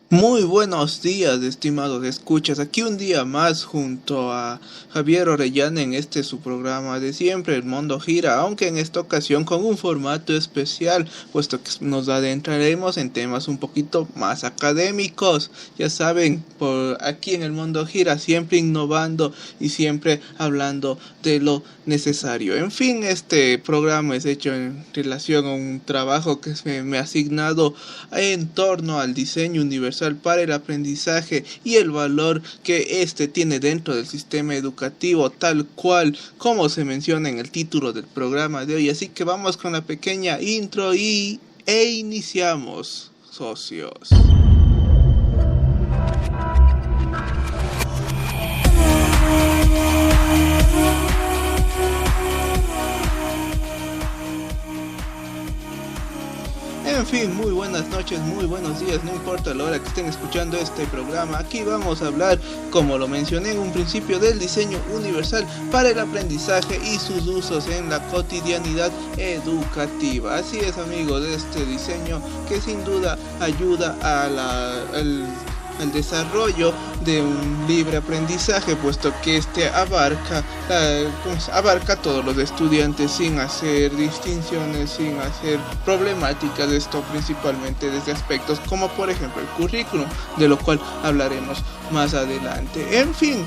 Muy buenos días, estimados escuchas. Aquí un día más junto a Javier Orellana en este su programa de siempre, El Mundo Gira, aunque en esta ocasión con un formato especial, puesto que nos adentraremos en temas un poquito más académicos. Ya saben, por aquí en El Mundo Gira, siempre innovando y siempre hablando de lo necesario. En fin, este programa es hecho en relación a un trabajo que me ha asignado en torno al diseño universal para el aprendizaje y el valor que éste tiene dentro del sistema educativo, tal cual como se menciona en el título del programa de hoy. Así que vamos con la pequeña intro e iniciamos, socios. En fin, muy buenas noches, muy buenos días, no importa la hora que estén escuchando este programa. Aquí vamos a hablar, como lo mencioné en un principio, del diseño universal para el aprendizaje y sus usos en la cotidianidad educativa. Así es, amigos, de este diseño que sin duda ayuda al desarrollo de un libre aprendizaje, puesto que este abarca a todos los estudiantes sin hacer distinciones, sin hacer problemáticas. Esto principalmente desde aspectos como por ejemplo el currículum, de lo cual hablaremos más adelante. En fin,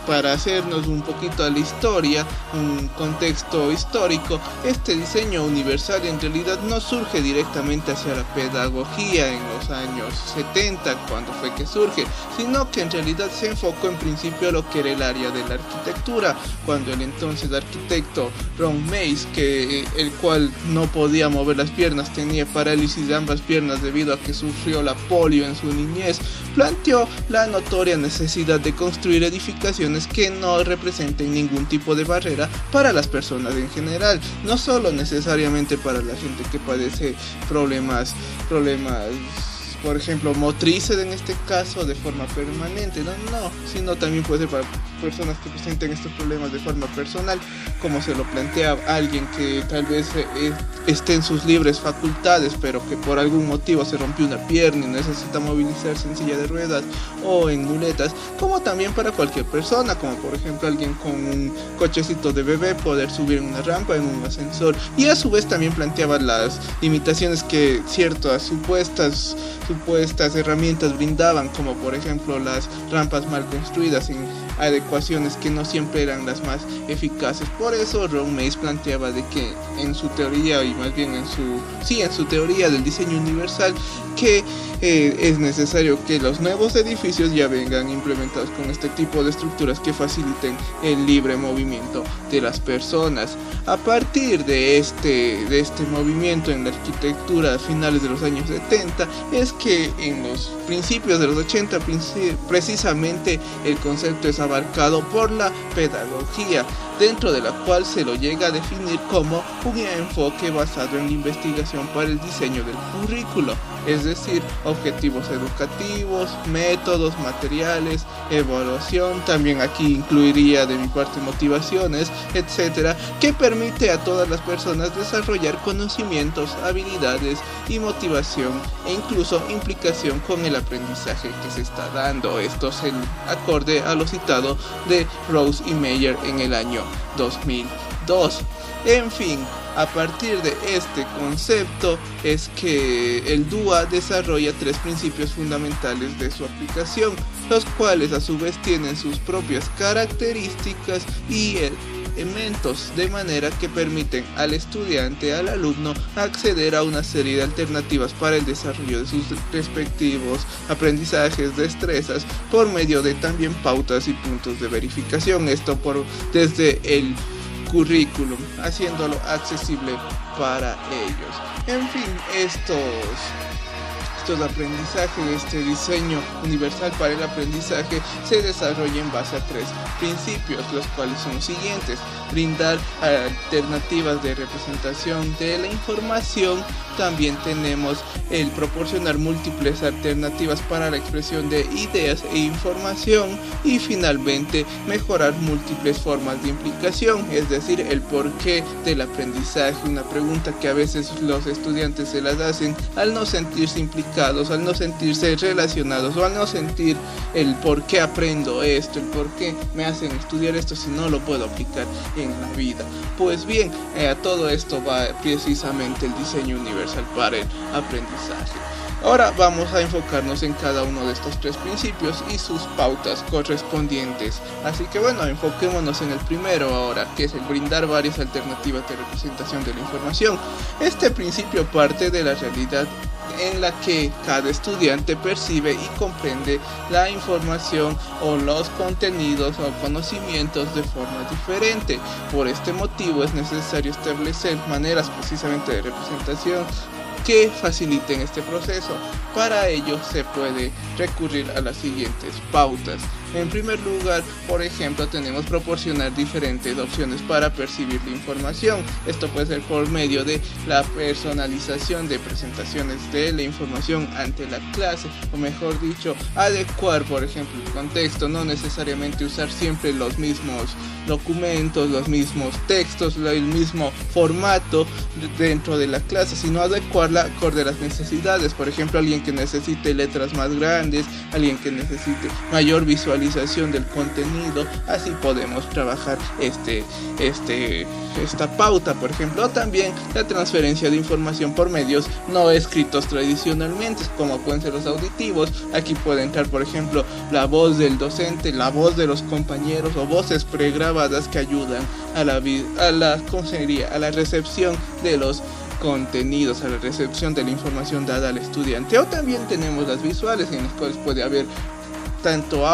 para hacernos un poquito a la historia, un contexto histórico, este diseño universal en realidad no surge directamente hacia la pedagogía en los años 70, cuando fue que surge, sino que en realidad se enfocó en principio a lo que era el área de la arquitectura, cuando el entonces arquitecto Ron Mace, el cual no podía mover las piernas, tenía parálisis de ambas piernas debido a que sufrió la polio en su niñez, planteó la notoria necesidad de construir edificaciones que no representen ningún tipo de barrera para las personas en general, no solo necesariamente para la gente que padece problemas por ejemplo, motrices en este caso de forma permanente, sino también puede ser para personas que presenten estos problemas de forma personal, como se lo plantea alguien que tal vez esté en sus libres facultades, pero que por algún motivo se rompió una pierna y necesita movilizarse en silla de ruedas o en muletas, como también para cualquier persona, como por ejemplo alguien con un cochecito de bebé poder subir en una rampa, en un ascensor, y a su vez también planteaba las limitaciones que ciertas supuestas herramientas brindaban, como por ejemplo las rampas mal construidas en adecuaciones que no siempre eran las más eficaces. Por eso Ron Mace planteaba de que en su teoría, y más bien en su teoría del diseño universal, que es necesario que los nuevos edificios ya vengan implementados con este tipo de estructuras que faciliten el libre movimiento de las personas. A partir de este movimiento en la arquitectura a finales de los años 70, es que en los principios de los 80 precisamente el concepto es abarcado por la pedagogía, dentro de la cual se lo llega a definir como un enfoque basado en la investigación para el diseño del currículo, es decir, objetivos educativos, métodos, materiales, evaluación, también aquí incluiría de mi parte motivaciones, etcétera, que permite a todas las personas desarrollar conocimientos, habilidades y motivación, e incluso implicación con el aprendizaje que se está dando. Esto es el acorde a lo citado de Rose y Meyer en el año 2002. En fin, a partir de este concepto es que el DUA desarrolla tres principios fundamentales de su aplicación, los cuales a su vez tienen sus propias características y elementos, de manera que permiten al estudiante, al alumno, acceder a una serie de alternativas para el desarrollo de sus respectivos aprendizajes, destrezas, por medio de también pautas y puntos de verificación. Esto desde el currículum, haciéndolo accesible para ellos. En fin, estos aprendizajes, este diseño universal para el aprendizaje se desarrolla en base a tres principios, los cuales son los siguientes: brindar alternativas de representación de la información. También tenemos el proporcionar múltiples alternativas para la expresión de ideas e información, y finalmente mejorar múltiples formas de implicación, es decir, el porqué del aprendizaje, una pregunta que a veces los estudiantes se las hacen al no sentirse implicados identificados, al no sentirse relacionados o al no sentir el por qué aprendo esto, el por qué me hacen estudiar esto si no lo puedo aplicar en la vida. Pues bien, a todo esto va precisamente el diseño universal para el aprendizaje. Ahora vamos a enfocarnos en cada uno de estos tres principios y sus pautas correspondientes. Así que bueno, enfoquémonos en el primero ahora, que es el brindar varias alternativas de representación de la información. Este principio parte de la realidad en la que cada estudiante percibe y comprende la información o los contenidos o conocimientos de forma diferente. Por este motivo es necesario establecer maneras precisamente de representación que faciliten este proceso. Para ello se puede recurrir a las siguientes pautas. En primer lugar, por ejemplo, tenemos proporcionar diferentes opciones para percibir la información. Esto puede ser por medio de la personalización de presentaciones de la información ante la clase, o mejor dicho, adecuar, por ejemplo, el contexto, no necesariamente usar siempre los mismos documentos, los mismos textos, el mismo formato dentro de la clase, sino adecuarla acorde a las necesidades. Por ejemplo, alguien que necesite letras más grandes, alguien que necesite mayor visualización del contenido, así podemos trabajar esta pauta. Por ejemplo, también la transferencia de información por medios no escritos tradicionalmente, como pueden ser los auditivos. Aquí puede entrar, por ejemplo, la voz del docente, la voz de los compañeros o voces pregrabadas que ayudan a la recepción de los contenidos, a la recepción de la información dada al estudiante. O también tenemos las visuales, en las cuales puede haber tanto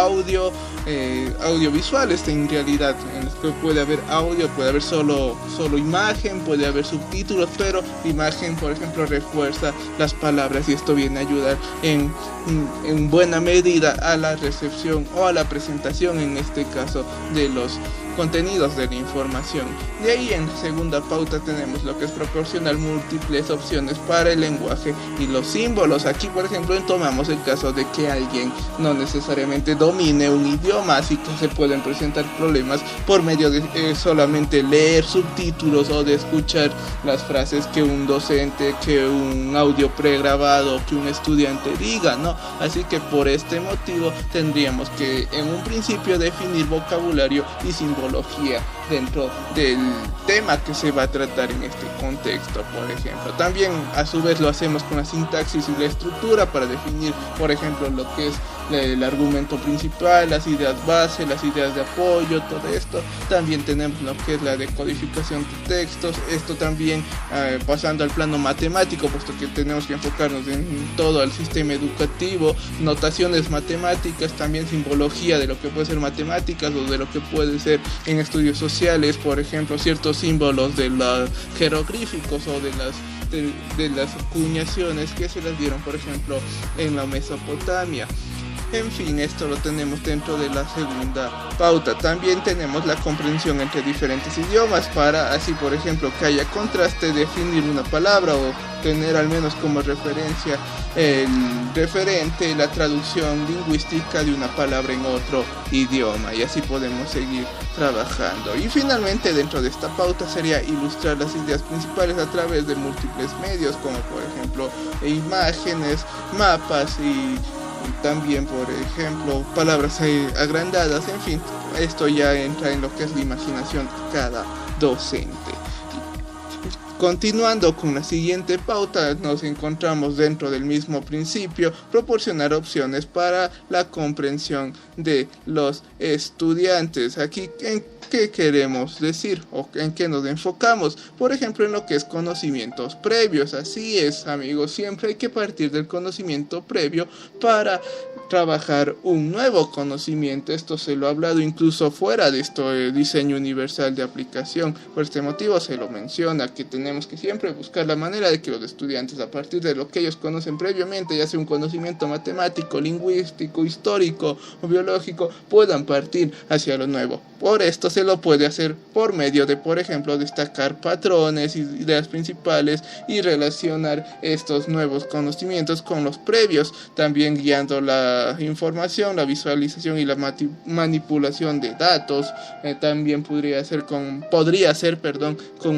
audiovisuales en realidad, en los que puede haber audio, puede haber solo imagen, puede haber subtítulos, pero la imagen, por ejemplo, refuerza las palabras y esto viene a ayudar en buena medida a la recepción o a la presentación, en este caso, de los contenidos de la información. De ahí, en segunda pauta, tenemos lo que es proporcionar múltiples opciones para el lenguaje y los símbolos. Aquí, por ejemplo, tomamos el caso de que alguien no necesariamente domine un idioma, así que se pueden presentar problemas por medio de solamente leer subtítulos o de escuchar las frases que un docente, que un audio pregrabado, que un estudiante diga, ¿no? Así que por este motivo tendríamos que en un principio definir vocabulario y simbología dentro del tema que se va a tratar en este contexto, por ejemplo. También a su vez lo hacemos con la sintaxis y la estructura para definir, por ejemplo, lo que es el argumento principal, las ideas base, las ideas de apoyo, todo esto. También tenemos lo que es la decodificación de textos, esto también pasando al plano matemático, puesto que tenemos que enfocarnos en todo el sistema educativo, notaciones matemáticas, también simbología de lo que puede ser matemáticas o de lo que puede ser en estudios sociales, por ejemplo, ciertos símbolos de los jeroglíficos o de las acuñaciones que se las dieron, por ejemplo, en la Mesopotamia. En fin, esto lo tenemos dentro de la segunda pauta. También tenemos la comprensión entre diferentes idiomas para así, por ejemplo, que haya contraste, definir una palabra o tener al menos como referencia el referente, la traducción lingüística de una palabra en otro idioma, y así podemos seguir trabajando. Y finalmente, dentro de esta pauta sería ilustrar las ideas principales a través de múltiples medios, como por ejemplo imágenes, mapas y también, por ejemplo, palabras agrandadas. En fin, esto ya entra en lo que es la imaginación de cada docente. Continuando con la siguiente pauta, nos encontramos dentro del mismo principio, proporcionar opciones para la comprensión de los estudiantes. Aquí, ¿en qué queremos decir o en qué nos enfocamos? Por ejemplo, en lo que es conocimientos previos. Así es, amigos, siempre hay que partir del conocimiento previo para trabajar un nuevo conocimiento. Esto se lo ha hablado incluso fuera de esto, el diseño universal de aplicación. Por este motivo se lo menciona, que tenemos que siempre buscar la manera de que los estudiantes, a partir de lo que ellos conocen previamente, ya sea un conocimiento matemático, lingüístico, histórico o biológico, puedan partir hacia lo nuevo. Por esto se lo puede hacer por medio de, por ejemplo, destacar patrones y ideas principales y relacionar estos nuevos conocimientos con los previos, también guiando la información, la visualización y la manipulación de datos. También podría ser con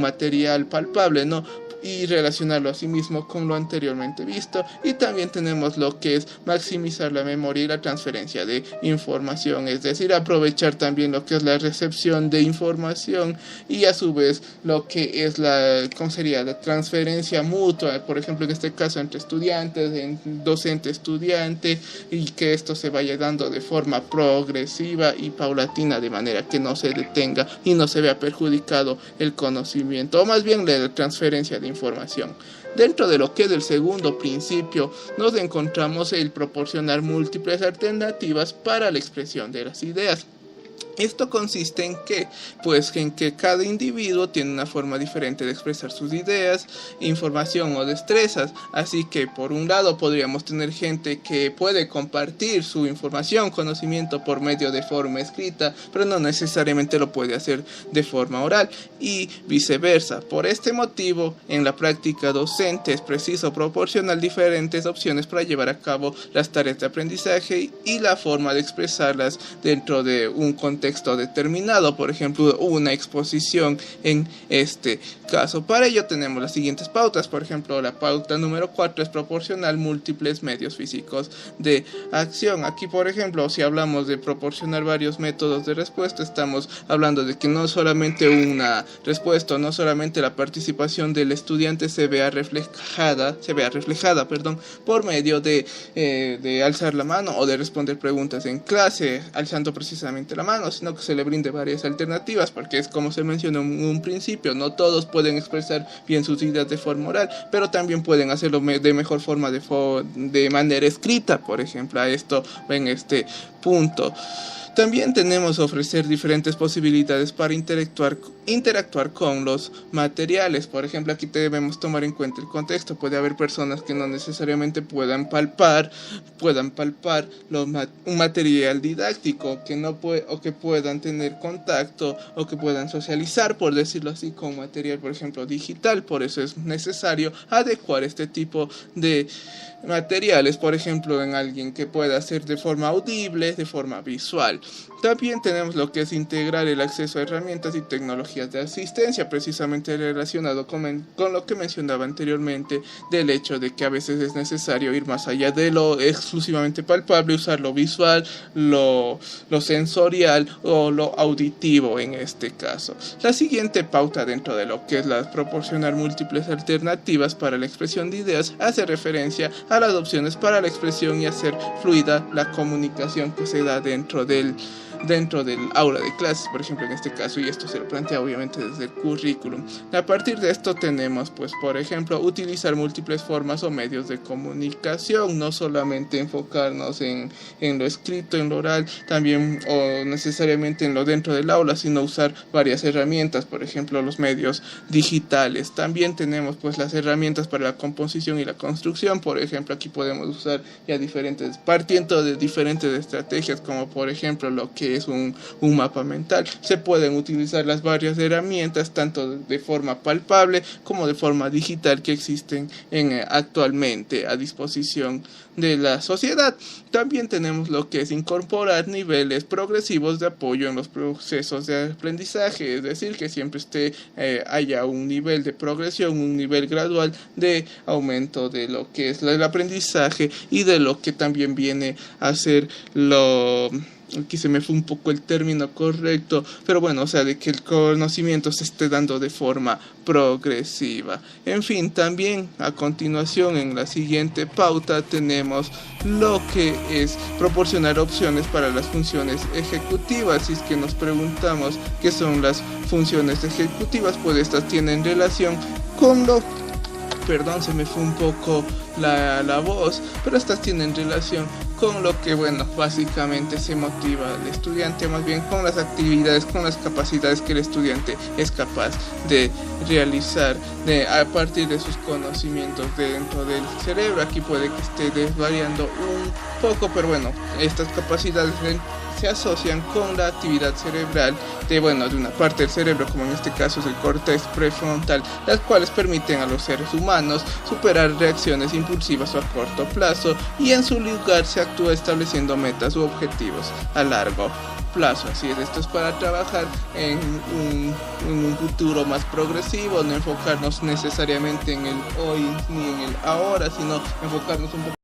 material palpable, ¿no? y relacionarlo a sí mismo con lo anteriormente visto. Y también tenemos lo que es maximizar la memoria y la transferencia de información, es decir, aprovechar también lo que es la recepción de información y a su vez lo que es la transferencia mutua, por ejemplo en este caso entre estudiantes, docente-estudiante, y que esto se vaya dando de forma progresiva y paulatina, de manera que no se detenga y no se vea perjudicado el conocimiento, o más bien la transferencia de información. Dentro de lo que es el segundo principio, nos encontramos el proporcionar múltiples alternativas para la expresión de las ideas. Esto consiste en que cada individuo tiene una forma diferente de expresar sus ideas, información o destrezas. Así que por un lado podríamos tener gente que puede compartir su información, conocimiento por medio de forma escrita, pero no necesariamente lo puede hacer de forma oral, y viceversa. Por este motivo, en la práctica docente es preciso proporcionar diferentes opciones para llevar a cabo las tareas de aprendizaje y la forma de expresarlas dentro de un contexto determinado, por ejemplo una exposición en este caso. Para ello tenemos las siguientes pautas. Por ejemplo, la pauta número 4 es proporcionar múltiples medios físicos de acción. Aquí, por ejemplo, si hablamos de proporcionar varios métodos de respuesta, estamos hablando de que no solamente una respuesta, no solamente la participación del estudiante se vea reflejada, por medio de alzar la mano o de responder preguntas en clase alzando precisamente la mano, sino que se le brinde varias alternativas, porque es como se mencionó en un principio, no todos pueden expresar bien sus ideas de forma oral, pero también pueden hacerlo de mejor forma de manera escrita, por ejemplo. A esto en este punto. También tenemos ofrecer diferentes posibilidades para interactuar con los materiales. Por ejemplo, aquí debemos tomar en cuenta el contexto. Puede haber personas que no necesariamente puedan palpar un material didáctico, o que puedan tener contacto o que puedan socializar, por decirlo así, con material, por ejemplo, digital. Por eso es necesario adecuar este tipo de materiales, por ejemplo, en alguien que pueda hacer de forma audible, de forma visual. También tenemos lo que es integrar el acceso a herramientas y tecnologías de asistencia, precisamente relacionado con lo que mencionaba anteriormente, del hecho de que a veces es necesario ir más allá de lo exclusivamente palpable, usar lo visual, lo sensorial o lo auditivo en este caso. La siguiente pauta dentro de lo que es proporcionar múltiples alternativas para la expresión de ideas hace referencia a las opciones para la expresión y hacer fluida la comunicación que se da dentro del aula de clases, por ejemplo, en este caso, y esto se lo plantea obviamente desde el currículum. A partir de esto tenemos, pues, por ejemplo, utilizar múltiples formas o medios de comunicación, no solamente enfocarnos en lo escrito, en lo oral, también o necesariamente en lo dentro del aula, sino usar varias herramientas, por ejemplo, los medios digitales. También tenemos, pues, las herramientas para la composición y la construcción. Por ejemplo, aquí podemos usar ya partiendo de diferentes estrategias, como por ejemplo lo que es un mapa mental. Se pueden utilizar las varias herramientas, tanto de forma palpable como de forma digital, que existen actualmente a disposición de la sociedad. También tenemos lo que es incorporar niveles progresivos de apoyo en los procesos de aprendizaje, es decir, que siempre haya un nivel de progresión, un nivel gradual de aumento de lo que es el aprendizaje y de lo que también viene a ser aquí se me fue un poco el término correcto, pero bueno, o sea, de que el conocimiento se esté dando de forma progresiva. En fin, también a continuación en la siguiente pauta tenemos lo que es proporcionar opciones para las funciones ejecutivas. Si es que nos preguntamos qué son las funciones ejecutivas, pues estas tienen relación con se me fue un poco la voz, pero estas tienen relación con lo que, básicamente se motiva al estudiante, más bien con las actividades, con las capacidades que el estudiante es capaz de realizar a partir de sus conocimientos dentro del cerebro. Aquí puede que esté desvariando un poco, pero estas capacidades se asocian con la actividad cerebral de una parte del cerebro, como en este caso es el córtex prefrontal, las cuales permiten a los seres humanos superar reacciones impulsivas o a corto plazo, y en su lugar se actúa estableciendo metas u objetivos a largo plazo. Así es, esto es para trabajar en un futuro más progresivo, no enfocarnos necesariamente en el hoy ni en el ahora, sino enfocarnos un poco